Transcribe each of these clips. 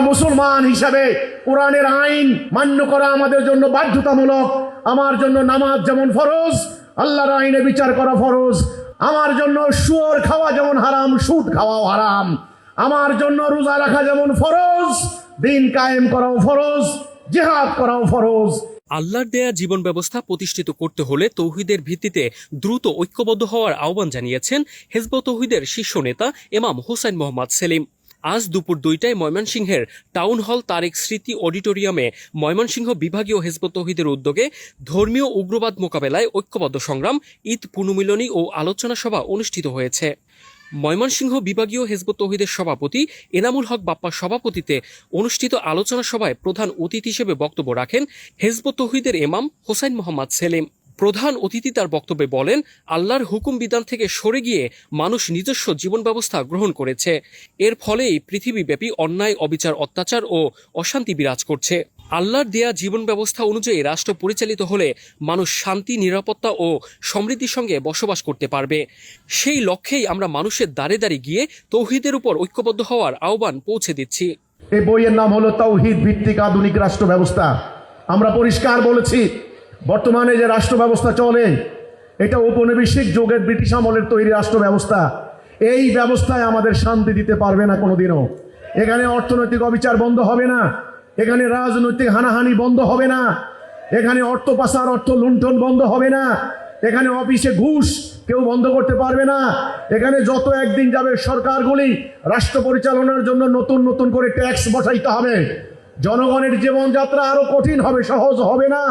মুসলমান হিসাবে কোরআনের আইন মান্য করা আমাদের জন্য বাধ্যতামূলক। আমার জন্য নামাজ যেমন ফরজ, আল্লাহর আইনে বিচার করা ফরজ। আমার জন্য শুয়োর খাওয়া যেমন হারাম, সুদ খাওয়াও হারাম। আমার জন্য রোজা রাখা যেমন ফরজ, দিন কায়েম করাও ফরজ, জিহাদ করাও ফরজ। আল্লাহর দেয়া জীবন ব্যবস্থা প্রতিষ্ঠিত করতে হলে তৌহিদের ভিত্তিতে দ্রুত ঐক্যবদ্ধ হওয়ার আহ্বান জানিয়েছেন হিজবুত তৌহিদের শীর্ষ নেতা ইমাম হোসাইন মোহাম্মদ সেলিম। আজ দুপুর 2টায় ময়মনসিংহের টাউন হল তারেক স্মৃতি অডিটোরিয়ামে ময়মনসিংহ বিভাগীয় হিজবুত তৌহিদের উদ্যোগে ধর্মীয় উগ্রবাদ মোকাবেলায় ঐক্যবদ্ধ সংগ্রাম, ঈদ পুনর্মিলনী ও আলোচনা সভা অনুষ্ঠিত হয়েছে। ময়মনসিংহ বিভাগীয় হিজবুত তৌহিদের সভাপতি এনামুল হক বাপ্পার সভাপতিত্বে অনুষ্ঠিত আলোচনা সভায় প্রধান অতিথি হিসেবে বক্তব্য রাখেন হিজবুত তৌহিদের ইমাম হোসাইন মোহাম্মদ সেলিম। প্রধান অতিথি তার বক্তব্যে বলেন, আল্লাহর হুকুম বিধান থেকে সরে গিয়ে মানুষ নিজস্ব জীবন ব্যবস্থা গ্রহণ করেছে। এর ফলেই পৃথিবীব্যাপী অন্যায়, অবিচার, অত্যাচার ও অশান্তি বিরাজ করছে। আল্লাহর দেয়া জীবন ব্যবস্থা অনুযায়ী রাষ্ট্র পরিচালিত হলে মানুষ শান্তি, নিরাপত্তা ও সমৃদ্ধির সঙ্গে বসবাস করতে পারবে। সেই লক্ষ্যেই আমরা মানুষের দ্বারে দ্বারে গিয়ে তৌহিদের উপর ঐক্যবদ্ধ হওয়ার আহ্বান পৌঁছে দিচ্ছি। এই বইয়ের নাম হলো তাওহীদ ভিত্তিক আধুনিক রাষ্ট্র ব্যবস্থা। আমরা পরিষ্কার বলেছি, বর্তমানে যে রাষ্ট্র ব্যবস্থা চলে এটা ঔপনিবেশিক যুগের ব্রিটিশ আমলের তৈরি রাষ্ট্র ব্যবস্থা। এই ব্যবস্থায় আমাদের শান্তি দিতে পারবে না কোনোদিনও। এখানে অর্থনৈতিক অবিচার বন্ধ হবে না, এখানে রাজনৈতিক হানাহানি বন্ধ হবে না, এখানে অর্থ পাচার, অর্থ লুণ্ঠন বন্ধ হবে না, এখানে অফিসে ঘুষ কেউ বন্ধ করতে পারবে না। এখানে যত একদিন যাবে সরকারগুলি রাষ্ট্র পরিচালনার জন্য নতুন নতুন করে ট্যাক্স বসাইতে হবে। জনগণের জীবনযাত্রা আরো কঠিন হবে, সহজ হবে না।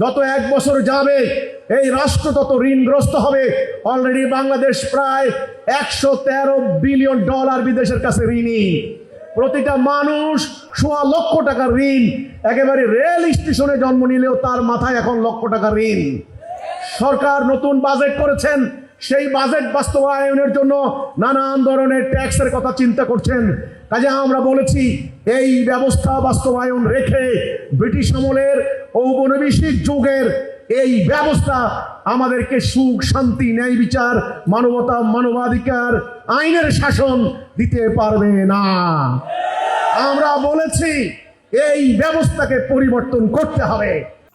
যত এক বছর যাবে এই রাষ্ট্র তত ঋণগ্রস্ত হবে। অলরেডি বাংলাদেশ প্রায় $113 বিলিয়ন বিদেশের কাছে ঋণী। প্রতিটা মানুষ সোয়া লক্ষ টাকার ঋণ। একেবারে রেল স্টেশনে জন্ম নিলেও তার মাথায় এখন লক্ষ টাকা ঋণ। সরকার নতুন বাজেট করেছেন, সেই বাজেট বাস্তবায়নের জন্য নানান ধরনের ট্যাক্সের কথা চিন্তা করছেন। কাজে আমরা বলেছি এই ব্যবস্থা বাস্তবায়ন রেখে ব্রিটিশ আমলের ঔপনিবেশিক যুগের এই ব্যবস্থা আমাদেরকে সুখ, শান্তি, ন্যায় বিচার, মানবতা, মানবাধিকার, আইনের শাসন দিতে পারবে না। আমরা বলেছি এই ব্যবস্থাকে পরিবর্তন করতে হবে।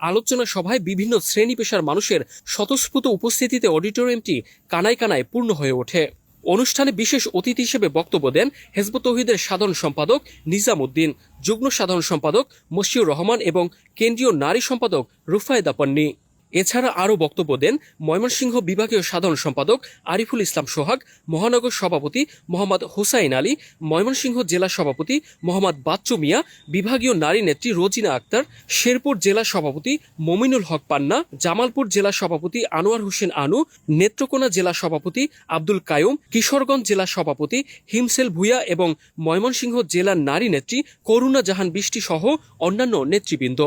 আলোচনা সভায় বিভিন্ন শ্রেণী পেশার মানুষের স্বতঃস্ফূর্ত উপস্থিতিতে অডিটোরিয়ামটি কানায় কানায় পূর্ণ হয়ে ওঠে। অনুষ্ঠানে বিশেষ অতিথি হিসেবে বক্তব্য দেন হিজবুত তৌহিদের সাধারণ সম্পাদক নিজাম উদ্দিন, যুগ্ম সাধারণ সম্পাদক মশিউর রহমান এবং কেন্দ্রীয় নারী সম্পাদক রুফায়েদা পন্নী। এছাড়া আরও বক্তব্য দেন ময়মনসিংহ বিভাগীয় সাধারণ সম্পাদক আরিফুল ইসলাম সোহাগ, মহানগর সভাপতি মোহাম্মদ হুসাইন আলী, ময়মনসিংহ জেলা সভাপতি মোহাম্মদ বাচ্চু মিয়া, বিভাগীয় নারী নেত্রী রোজিনা আক্তার, শেরপুর জেলা সভাপতি মমিনুল হক পান্না, জামালপুর জেলা সভাপতি আনোয়ার হোসেন আনু, নেত্রকোনা জেলা সভাপতি আব্দুল কায়ুম, কিশোরগঞ্জ জেলা সভাপতি হিমসেল ভুইয়া এবং ময়মনসিংহ জেলার নারী নেত্রী করুণা জাহান বৃষ্টি সহ অন্যান্য নেতৃবৃন্দ।